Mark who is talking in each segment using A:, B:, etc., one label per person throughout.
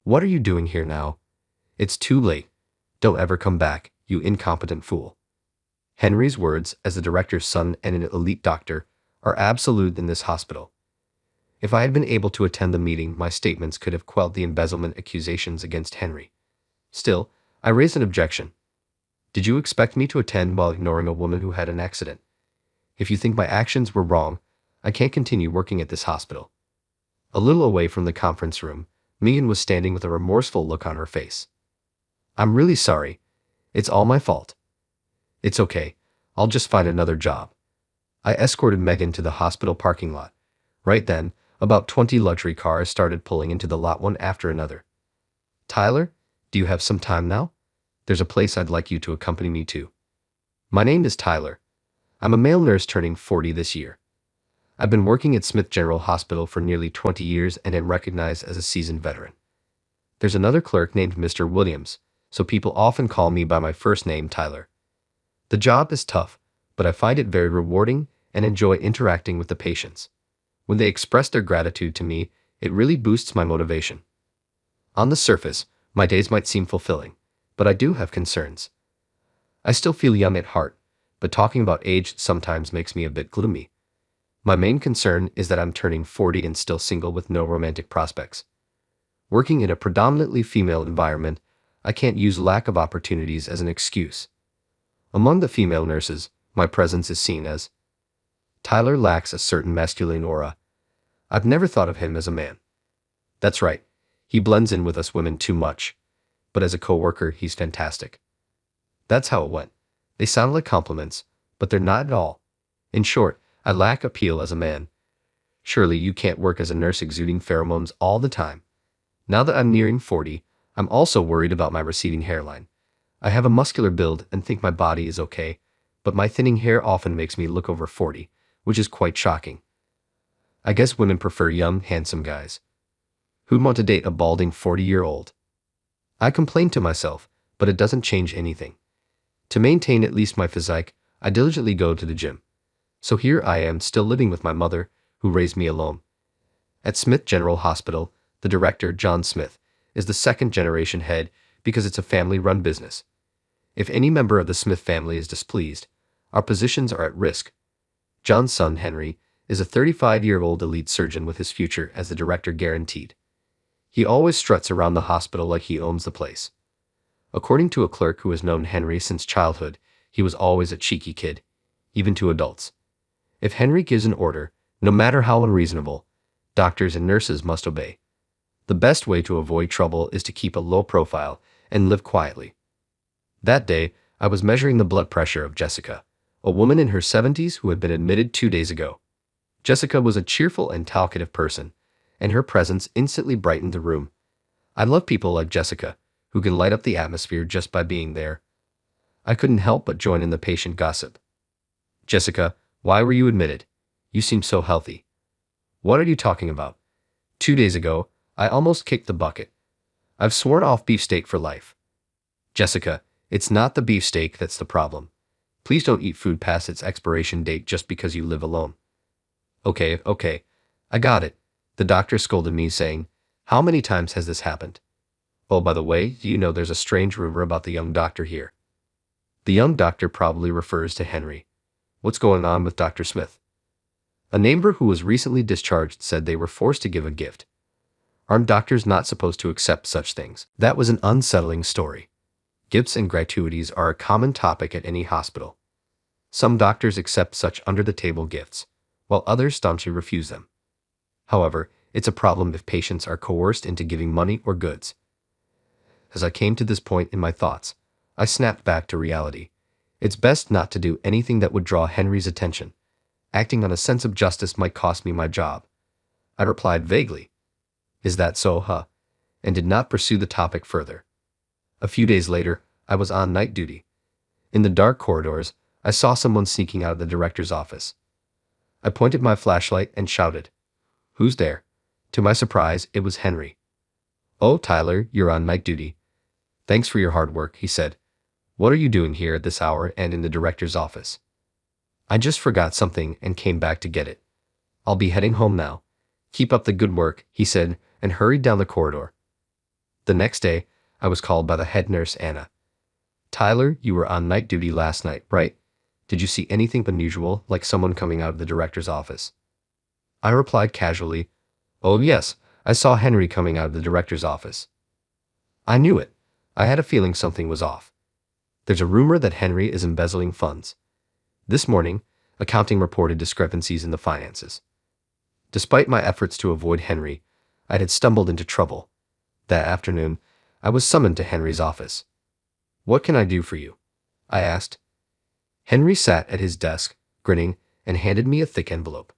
A: What are you doing here now? It's too late. Don't ever come back, you incompetent fool. Henry's words, as the director's son and an elite doctor, are absolute in this hospital. If I had been able to attend the meeting, my statements could have quelled the embezzlement accusations against Henry. Still, I raised an objection. Did you expect me to attend while ignoring a woman who had an accident? If you think my actions were wrong, I can't continue working at this hospital. A little away from the conference room, Megan was standing with a remorseful look on her face. I'm really sorry. It's all my fault. It's okay. I'll just find another job. I escorted Megan to the hospital parking lot. Right then, about 20 luxury cars started pulling into the lot one after another. Tyler, do you have some time now? There's a place I'd like you to accompany me to. My name is Tyler. I'm a male nurse turning 40 this year. I've been working at Smith General Hospital for nearly 20 years and am recognized as a seasoned veteran. There's another clerk named Mr. Williams, so people often call me by my first name, Tyler. The job is tough, but I find it very rewarding and enjoy interacting with the patients. When they express their gratitude to me, it really boosts my motivation. On the surface, my days might seem fulfilling, but I do have concerns. I still feel young at heart, but talking about age sometimes makes me a bit gloomy. My main concern is that I'm turning 40 and still single with no romantic prospects. Working in a predominantly female environment, I can't use lack of opportunities as an excuse. Among the female nurses, my presence is seen as. Tyler lacks a certain masculine aura. I've never thought of him as a man. That's right, he blends in with us women too much. But as a coworker, he's fantastic. That's how it went. They sound like compliments, but they're not at all. In short, I lack appeal as a man. Surely you can't work as a nurse exuding pheromones all the time. Now that I'm nearing 40, I'm also worried about my receding hairline. I have a muscular build and think my body is okay, but my thinning hair often makes me look over 40, which is quite shocking. I guess women prefer young, handsome guys. Who'd want to date a balding 40-year-old? I complain to myself, but it doesn't change anything. To maintain at least my physique, I diligently go to the gym. So here I am still living with my mother, who raised me alone. At Smith General Hospital, the director, John Smith, is the second-generation head because it's a family-run business. If any member of the Smith family is displeased, our positions are at risk. John's son, Henry, is a 35-year-old elite surgeon with his future as the director guaranteed. He always struts around the hospital like he owns the place. According to a clerk who has known Henry since childhood, he was always a cheeky kid, even to adults. If Henry gives an order, no matter how unreasonable, doctors and nurses must obey. The best way to avoid trouble is to keep a low profile and live quietly. That day, I was measuring the blood pressure of Jessica, a woman in her 70s who had been admitted 2 days ago. Jessica was a cheerful and talkative person, and her presence instantly brightened the room. I love people like Jessica, who can light up the atmosphere just by being there. I couldn't help but join in the patient gossip. Jessica, why were you admitted? You seem so healthy. What are you talking about? 2 days ago, I almost kicked the bucket. I've sworn off beefsteak for life. Jessica, it's not the beefsteak that's the problem. Please don't eat food past its expiration date just because you live alone. Okay, I got it. The doctor scolded me, saying, how many times has this happened? Oh, by the way, do you know there's a strange rumor about the young doctor here? The young doctor probably refers to Henry. What's going on with Dr. Smith? A neighbor who was recently discharged said they were forced to give a gift. Aren't doctors not supposed to accept such things? That was an unsettling story. Gifts and gratuities are a common topic at any hospital. Some doctors accept such under-the-table gifts, while others staunchly refuse them. However, it's a problem if patients are coerced into giving money or goods. As I came to this point in my thoughts, I snapped back to reality. It's best not to do anything that would draw Henry's attention. Acting on a sense of justice might cost me my job. I replied vaguely, is that so, huh? And did not pursue the topic further. A few days later, I was on night duty. In the dark corridors, I saw someone sneaking out of the director's office. I pointed my flashlight and shouted, who's there? To my surprise, it was Henry. Oh, Tyler, you're on night duty. Thanks for your hard work, he said. What are you doing here at this hour and in the director's office? I just forgot something and came back to get it. I'll be heading home now. Keep up the good work, he said, and hurried down the corridor. The next day, I was called by the head nurse, Anna. Tyler, you were on night duty last night, right? Did you see anything unusual, like someone coming out of the director's office? I replied casually, oh yes, I saw Henry coming out of the director's office. I knew it. I had a feeling something was off. There's a rumor that Henry is embezzling funds. This morning, accounting reported discrepancies in the finances. Despite my efforts to avoid Henry, I had stumbled into trouble. That afternoon, I was summoned to Henry's office. What can I do for you? I asked. Henry sat at his desk, grinning, and handed me a thick envelope.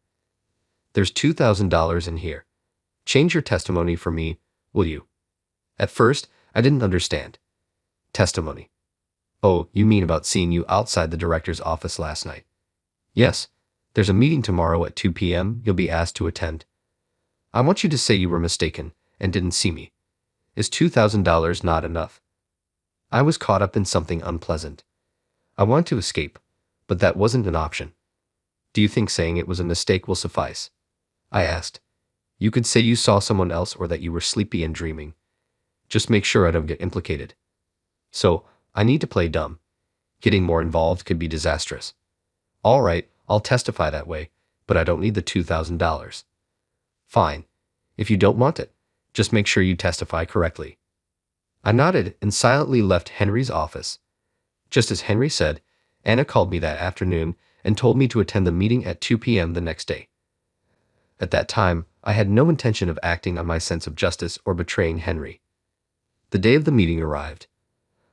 A: There's $2,000 in here. Change your testimony for me, will you? At first, I didn't understand. Testimony. Oh, you mean about seeing you outside the director's office last night? Yes. There's a meeting tomorrow at 2 p.m. you'll be asked to attend. I want you to say you were mistaken and didn't see me. Is $2,000 not enough? I was caught up in something unpleasant. I wanted to escape, but that wasn't an option. Do you think saying it was a mistake will suffice? I asked. You could say you saw someone else or that you were sleepy and dreaming. Just make sure I don't get implicated. So, I need to play dumb. Getting more involved could be disastrous. All right, I'll testify that way, but I don't need the $2,000. Fine. If you don't want it, just make sure you testify correctly. I nodded and silently left Henry's office. Just as Henry said, Anna called me that afternoon and told me to attend the meeting at 2 p.m. the next day. At that time, I had no intention of acting on my sense of justice or betraying Henry. The day of the meeting arrived.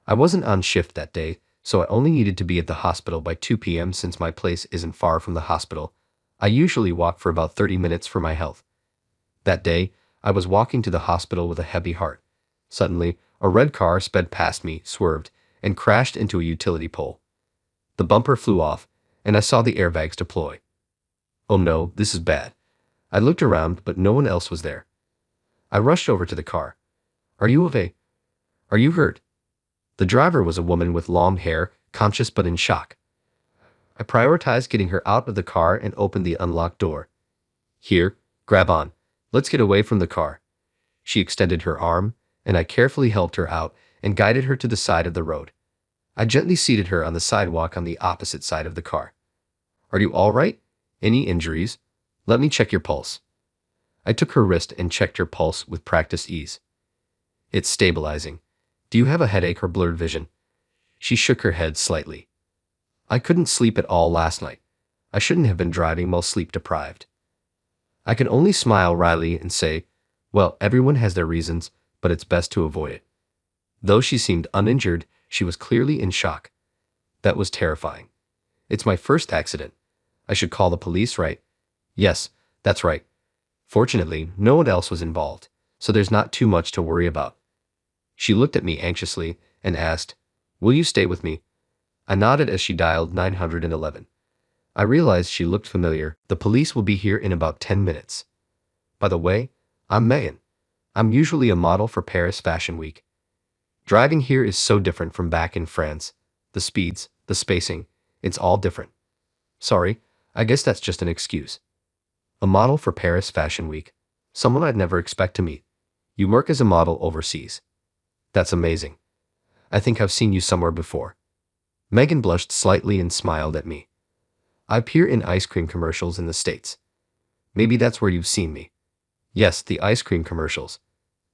A: I wasn't on shift that day, so I only needed to be at the hospital by 2 p.m. Since my place isn't far from the hospital. I usually walk for about 30 minutes for my health. That day, I was walking to the hospital with a heavy heart. Suddenly, a red car sped past me, swerved, and crashed into a utility pole. The bumper flew off, and I saw the airbags deploy. Oh no, this is bad. I looked around, but no one else was there. I rushed over to the car. Are you hurt? The driver was a woman with long hair, conscious but in shock. I prioritized getting her out of the car and opened the unlocked door. Here, grab on. Let's get away from the car. She extended her arm, and I carefully helped her out and guided her to the side of the road. I gently seated her on the sidewalk on the opposite side of the car. Are you all right? Any injuries? Let me check your pulse. I took her wrist and checked her pulse with practiced ease. It's stabilizing. Do you have a headache or blurred vision? She shook her head slightly. I couldn't sleep at all last night. I shouldn't have been driving while sleep deprived. I could only smile wryly and say, well, everyone has their reasons, but it's best to avoid it. Though she seemed uninjured, she was clearly in shock. That was terrifying. It's my first accident. I should call the police, right? Yes, that's right. Fortunately, no one else was involved, so there's not too much to worry about. She looked at me anxiously and asked, will you stay with me? I nodded as she dialed 911. I realized she looked familiar. The police will be here in about 10 minutes. By the way, I'm Megan. I'm usually a model for Paris Fashion Week. Driving here is so different from back in France. The speeds, the spacing, it's all different. Sorry, I guess that's just an excuse. A model for Paris Fashion Week. Someone I'd never expect to meet. You work as a model overseas. That's amazing. I think I've seen you somewhere before. Megan blushed slightly and smiled at me. I appear in ice cream commercials in the States. Maybe that's where you've seen me. Yes, the ice cream commercials.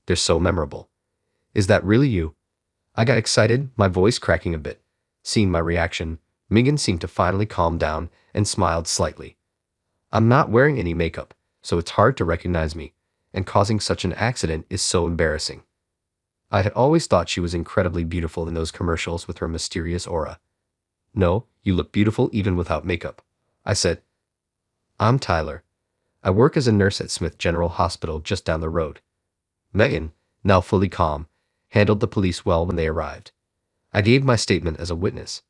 A: They're so memorable. Is that really you? I got excited, my voice cracking a bit. Seeing my reaction, Megan seemed to finally calm down and smiled slightly. I'm not wearing any makeup, so it's hard to recognize me, and causing such an accident is so embarrassing. I had always thought she was incredibly beautiful in those commercials with her mysterious aura. No, you look beautiful even without makeup, I said. I'm Tyler. I work as a nurse at Smith General Hospital just down the road. Megan, now fully calm, handled the police well when they arrived. I gave my statement as a witness.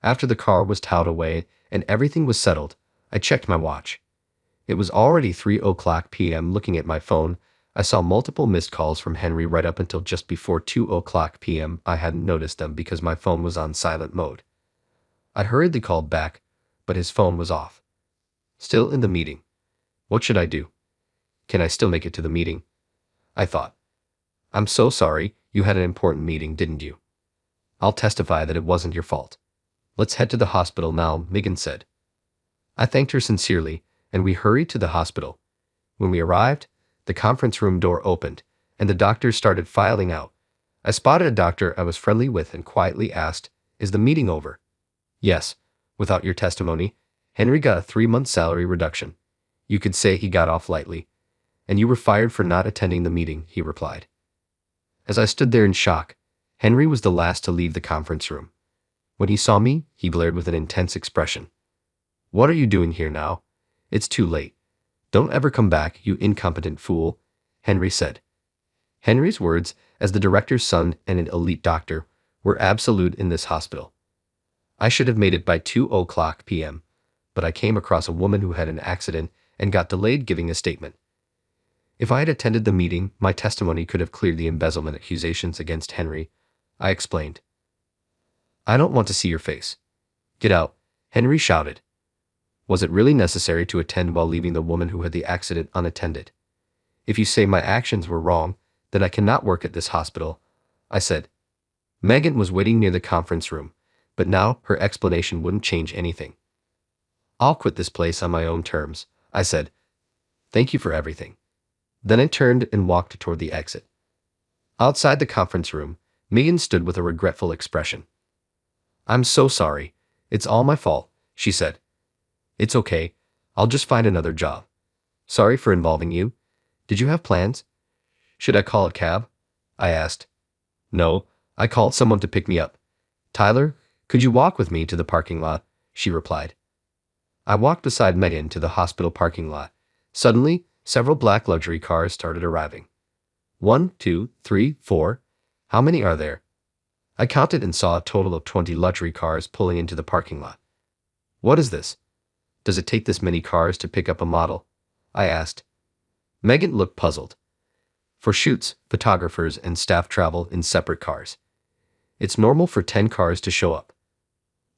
A: After the car was towed away and everything was settled, I checked my watch. It was already 3:00 p.m. Looking at my phone, I saw multiple missed calls from Henry right up until just before 2:00 p.m. I hadn't noticed them because my phone was on silent mode. I hurriedly called back, but his phone was off. Still in the meeting. What should I do? Can I still make it to the meeting? I thought. I'm so sorry, you had an important meeting, didn't you? I'll testify that it wasn't your fault. Let's head to the hospital now, Megan said. I thanked her sincerely, and we hurried to the hospital. When we arrived, the conference room door opened, and the doctors started filing out. I spotted a doctor I was friendly with and quietly asked, "Is the meeting over?" "Yes. Without your testimony, Henry got a 3-month salary reduction. You could say he got off lightly. And you were fired for not attending the meeting," he replied. As I stood there in shock, Henry was the last to leave the conference room. When he saw me, he glared with an intense expression. "What are you doing here now? It's too late. Don't ever come back, you incompetent fool," Henry said. Henry's words, as the director's son and an elite doctor, were absolute in this hospital. I should have made it by 2:00 p.m., but I came across a woman who had an accident and got delayed giving a statement. If I had attended the meeting, my testimony could have cleared the embezzlement accusations against Henry, I explained. "I don't want to see your face. Get out," Henry shouted. Was it really necessary to attend while leaving the woman who had the accident unattended? "If you say my actions were wrong, then I cannot work at this hospital," I said. Megan was waiting near the conference room, but now her explanation wouldn't change anything. "I'll quit this place on my own terms," I said. "Thank you for everything." Then I turned and walked toward the exit. Outside the conference room, Megan stood with a regretful expression. "I'm so sorry. It's all my fault," she said. "It's okay. I'll just find another job. Sorry for involving you. Did you have plans?" "Should I call a cab?" I asked. "No, I called someone to pick me up." "Tyler, could you walk with me to the parking lot?" she replied. I walked beside Megan to the hospital parking lot. Suddenly, several black luxury cars started arriving. 1, 2, 3, 4. How many are there? I counted and saw a total of 20 luxury cars pulling into the parking lot. "What is this? Does it take this many cars to pick up a model?" I asked. Megan looked puzzled. "For shoots, photographers and staff travel in separate cars. It's normal for 10 cars to show up."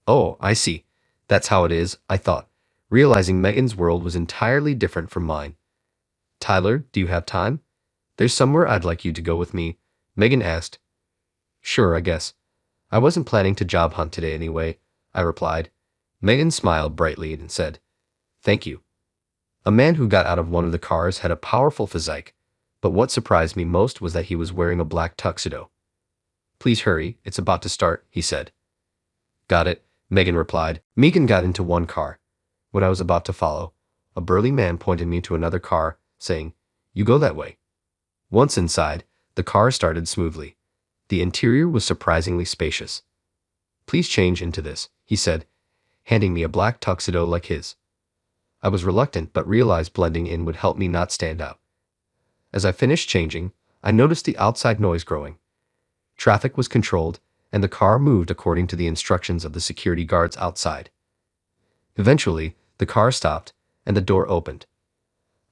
A: "Oh, I see. That's how it is," I thought, realizing Megan's world was entirely different from mine. "Tyler, do you have time? There's somewhere I'd like you to go with me," Megan asked. "Sure, I guess. I wasn't planning to job hunt today anyway," I replied. Megan smiled brightly and said, "Thank you." A man who got out of one of the cars had a powerful physique, but what surprised me most was that he was wearing a black tuxedo. "Please hurry, it's about to start," he said. "Got it," Megan replied. Megan got into one car. When I was about to follow, a burly man pointed me to another car, saying, "You go that way." Once inside, the car started smoothly. The interior was surprisingly spacious. "Please change into this," he said, handing me a black tuxedo like his. I was reluctant but realized blending in would help me not stand out. As I finished changing, I noticed the outside noise growing. Traffic was controlled, and the car moved according to the instructions of the security guards outside. Eventually, the car stopped, and the door opened.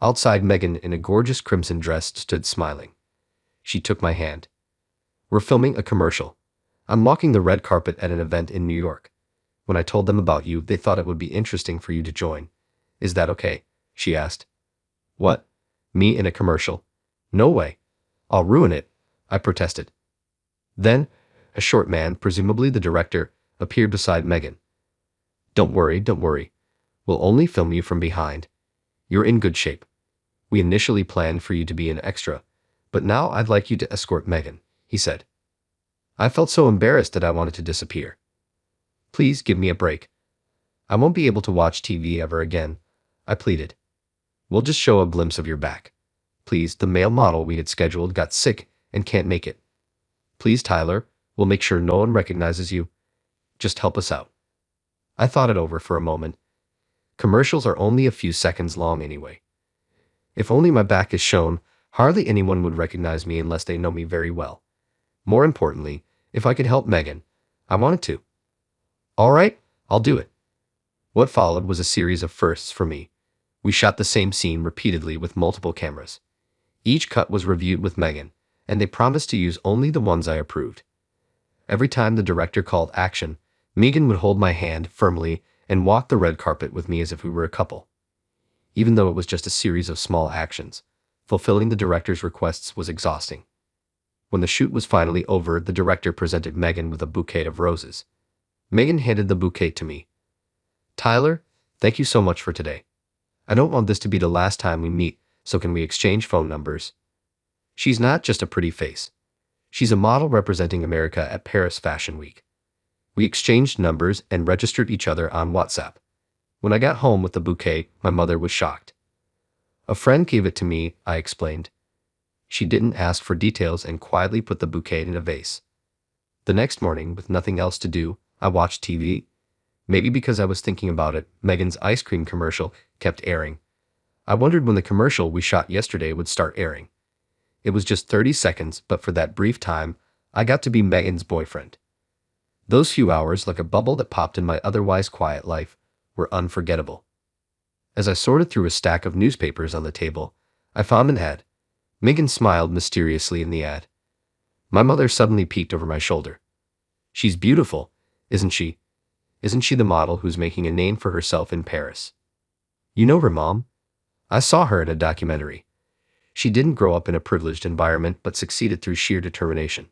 A: Outside, Megan in a gorgeous crimson dress stood smiling. She took my hand. "We're filming a commercial. I'm walking the red carpet at an event in New York. When I told them about you, they thought it would be interesting for you to join. Is that okay?" she asked. "What? Me in a commercial? No way. I'll ruin it," I protested. Then, a short man, presumably the director, appeared beside Megan. Don't worry. We'll only film you from behind. You're in good shape. We initially planned for you to be an extra, but now I'd like you to escort Megan," he said. I felt so embarrassed that I wanted to disappear. "Please give me a break. I won't be able to watch TV ever again," I pleaded. "We'll just show a glimpse of your back. Please, the male model we had scheduled got sick and can't make it. Please, Tyler, we'll make sure no one recognizes you. Just help us out." I thought it over for a moment. Commercials are only a few seconds long anyway. If only my back is shown, hardly anyone would recognize me unless they know me very well. More importantly, if I could help Megan, I wanted to. "All right, I'll do it." What followed was a series of firsts for me. We shot the same scene repeatedly with multiple cameras. Each cut was reviewed with Megan, and they promised to use only the ones I approved. Every time the director called action, Megan would hold my hand firmly and walk the red carpet with me as if we were a couple. Even though it was just a series of small actions, fulfilling the director's requests was exhausting. When the shoot was finally over, the director presented Megan with a bouquet of roses. Megan handed the bouquet to me. "Tyler, thank you so much for today. I don't want this to be the last time we meet, so can we exchange phone numbers?" She's not just a pretty face. She's a model representing America at Paris Fashion Week. We exchanged numbers and registered each other on WhatsApp. When I got home with the bouquet, my mother was shocked. "A friend gave it to me," I explained. She didn't ask for details and quietly put the bouquet in a vase. The next morning, with nothing else to do, I watched TV. Maybe because I was thinking about it, Megan's ice cream commercial kept airing. I wondered when the commercial we shot yesterday would start airing. It was just 30 seconds, but for that brief time, I got to be Megan's boyfriend. Those few hours, like a bubble that popped in my otherwise quiet life, were unforgettable. As I sorted through a stack of newspapers on the table, I found an ad. Megan smiled mysteriously in the ad. My mother suddenly peeked over my shoulder. "She's beautiful, isn't she? Isn't she the model who's making a name for herself in Paris? You know her, Mom? I saw her in a documentary. She didn't grow up in a privileged environment but succeeded through sheer determination.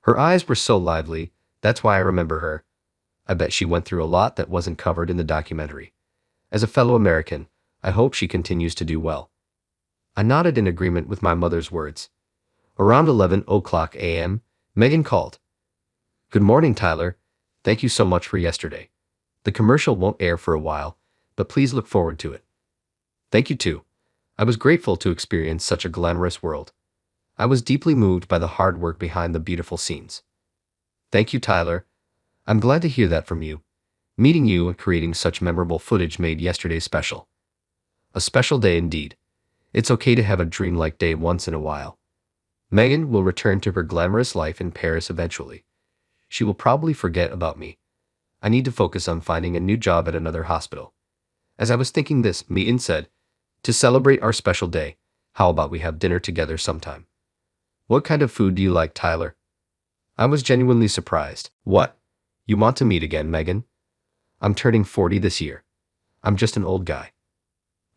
A: Her eyes were so lively, that's why I remember her. I bet she went through a lot that wasn't covered in the documentary. As a fellow American, I hope she continues to do well." I nodded in agreement with my mother's words. Around 11 o'clock a.m., Megan called. "Good morning, Tyler. Thank you so much for yesterday. The commercial won't air for a while, but please look forward to it." "Thank you too. I was grateful to experience such a glamorous world. I was deeply moved by the hard work behind the beautiful scenes." "Thank you, Tyler. I'm glad to hear that from you. Meeting you and creating such memorable footage made yesterday special." A special day indeed. It's okay to have a dreamlike day once in a while. Megan will return to her glamorous life in Paris eventually. She will probably forget about me. I need to focus on finding a new job at another hospital. As I was thinking this, Megan said, "To celebrate our special day, how about we have dinner together sometime?" "What kind of food do you like, Tyler?" I was genuinely surprised. "What? You want to meet again, Megan? I'm turning 40 this year. I'm just an old guy."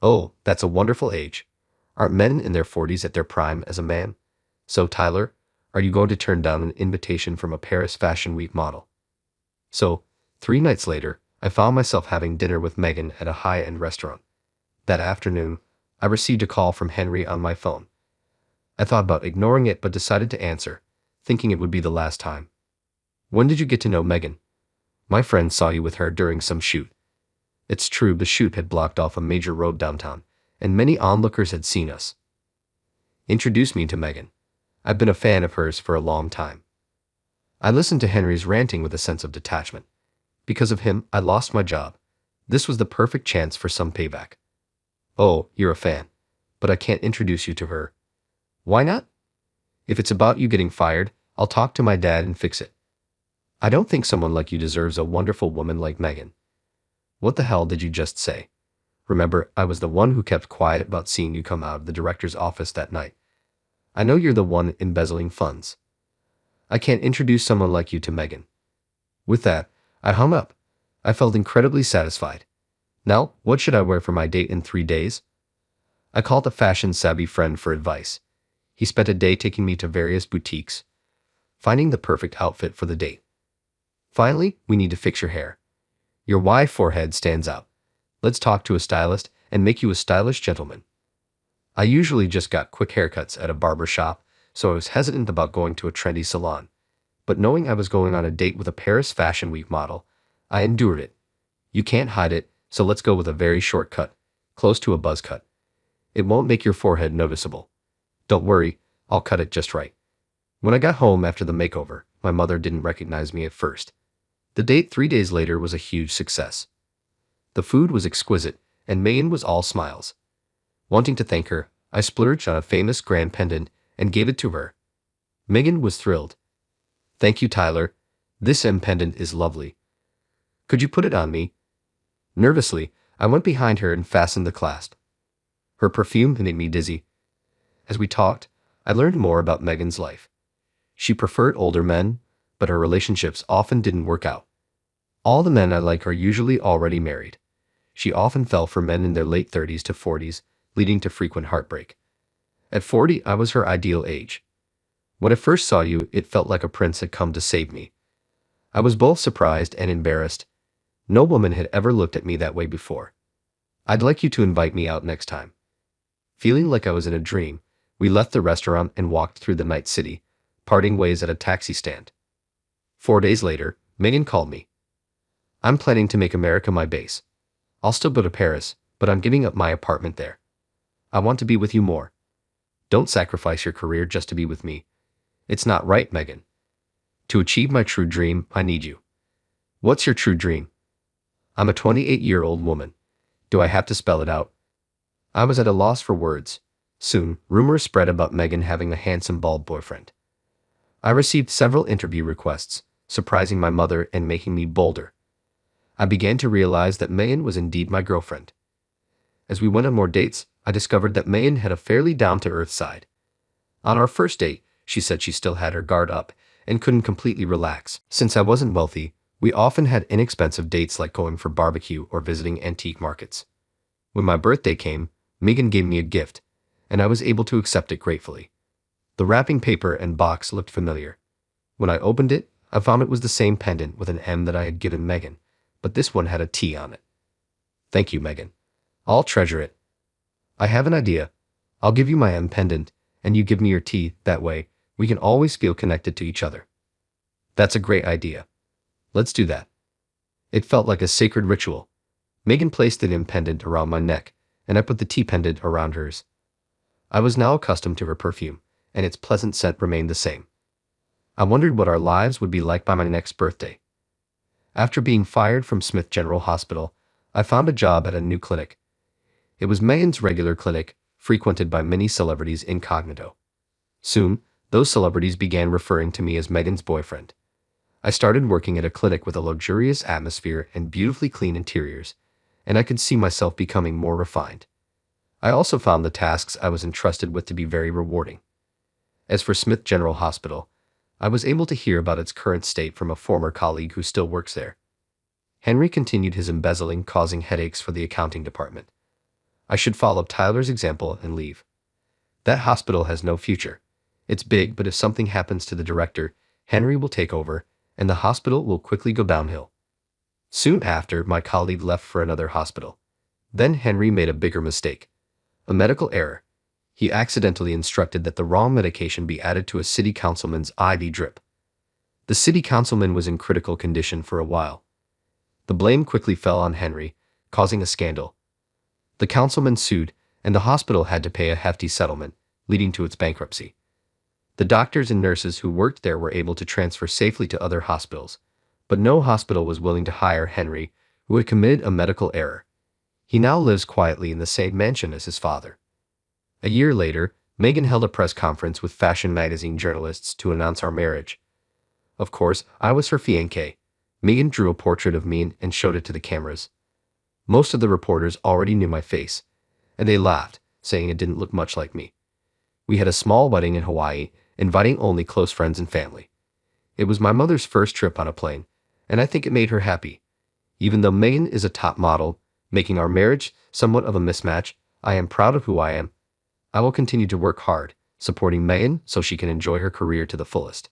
A: "Oh, that's a wonderful age. Aren't men in their 40s at their prime as a man? So, Tyler, are you going to turn down an invitation from a Paris Fashion Week model?" So, 3 nights later, I found myself having dinner with Megan at a high-end restaurant. That afternoon, I received a call from Henry on my phone. I thought about ignoring it but decided to answer, thinking it would be the last time. "When did you get to know Megan?" "My friend saw you with her during some shoot." It's true, the shoot had blocked off a major road downtown, and many onlookers had seen us. "Introduce me to Megan. I've been a fan of hers for a long time." I listened to Henry's ranting with a sense of detachment. Because of him, I lost my job. This was the perfect chance for some payback. "Oh, you're a fan. But I can't introduce you to her." "Why not?" "If it's about you getting fired, I'll talk to my dad and fix it. I don't think someone like you deserves a wonderful woman like Megan." "What the hell did you just say? Remember, I was the one who kept quiet about seeing you come out of the director's office that night. I know you're the one embezzling funds. I can't introduce someone like you to Megan." With that, I hung up. I felt incredibly satisfied. Now, what should I wear for my date in 3 days? I called a fashion-savvy friend for advice. He spent a day taking me to various boutiques, finding the perfect outfit for the date. "Finally, we need to fix your hair. Your wide forehead stands out. Let's talk to a stylist and make you a stylish gentleman." I usually just got quick haircuts at a barber shop, so I was hesitant about going to a trendy salon. But knowing I was going on a date with a Paris Fashion Week model, I endured it. You can't hide it, so let's go with a very short cut, close to a buzz cut. It won't make your forehead noticeable. Don't worry, I'll cut it just right. When I got home after the makeover, my mother didn't recognize me at first. The date 3 days later was a huge success. The food was exquisite, and Megan was all smiles. Wanting to thank her, I splurged on a famous grand pendant and gave it to her. Megan was thrilled. "Thank you, Tyler. This pendant is lovely. Could you put it on me?" Nervously, I went behind her and fastened the clasp. Her perfume made me dizzy. As we talked, I learned more about Megan's life. She preferred older men, but her relationships often didn't work out. All the men I like are usually already married. She often fell for men in their late 30s to 40s, leading to frequent heartbreak. At 40, I was her ideal age. When I first saw you, it felt like a prince had come to save me. I was both surprised and embarrassed. No woman had ever looked at me that way before. I'd like you to invite me out next time. Feeling like I was in a dream, we left the restaurant and walked through the night city, parting ways at a taxi stand. 4 days later, Megan called me. I'm planning to make America my base. I'll still go to Paris, but I'm giving up my apartment there. I want to be with you more. Don't sacrifice your career just to be with me. It's not right, Megan. To achieve my true dream, I need you. What's your true dream? I'm a 28-year-old woman. Do I have to spell it out? I was at a loss for words. Soon, rumors spread about Megan having a handsome bald boyfriend. I received several interview requests, surprising my mother and making me bolder. I began to realize that Megan was indeed my girlfriend. As we went on more dates, I discovered that Megan had a fairly down-to-earth side. On our first date, she said she still had her guard up and couldn't completely relax. Since I wasn't wealthy, we often had inexpensive dates like going for barbecue or visiting antique markets. When my birthday came, Megan gave me a gift, and I was able to accept it gratefully. The wrapping paper and box looked familiar. When I opened it, I found it was the same pendant with an M that I had given Megan, but this one had a T on it. Thank you, Megan. I'll treasure it. I have an idea. I'll give you my M pendant, and you give me your T. That way, we can always feel connected to each other. That's a great idea. Let's do that. It felt like a sacred ritual. Megan placed the M pendant around my neck, and I put the T pendant around hers. I was now accustomed to her perfume, and its pleasant scent remained the same. I wondered what our lives would be like by my next birthday. After being fired from Smith General Hospital, I found a job at a new clinic. It was Megan's regular clinic, frequented by many celebrities incognito. Soon, those celebrities began referring to me as Megan's boyfriend. I started working at a clinic with a luxurious atmosphere and beautifully clean interiors, and I could see myself becoming more refined. I also found the tasks I was entrusted with to be very rewarding. As for Smith General Hospital, I was able to hear about its current state from a former colleague who still works there. Henry continued his embezzling, causing headaches for the accounting department. I should follow Tyler's example and leave. That hospital has no future. It's big, but if something happens to the director, Henry will take over, and the hospital will quickly go downhill. Soon after, my colleague left for another hospital. Then Henry made a bigger mistake. A medical error. He accidentally instructed that the wrong medication be added to a city councilman's IV drip. The city councilman was in critical condition for a while. The blame quickly fell on Henry, causing a scandal. The councilman sued, and the hospital had to pay a hefty settlement, leading to its bankruptcy. The doctors and nurses who worked there were able to transfer safely to other hospitals, but no hospital was willing to hire Henry, who had committed a medical error. He now lives quietly in the same mansion as his father. A year later, Megan held a press conference with fashion magazine journalists to announce our marriage. Of course, I was her fiancé. Megan drew a portrait of me and showed it to the cameras. Most of the reporters already knew my face, and they laughed, saying it didn't look much like me. We had a small wedding in Hawaii, inviting only close friends and family. It was my mother's first trip on a plane, and I think it made her happy. Even though Megan is a top model, making our marriage somewhat of a mismatch, I am proud of who I am. I will continue to work hard, supporting Megan so she can enjoy her career to the fullest.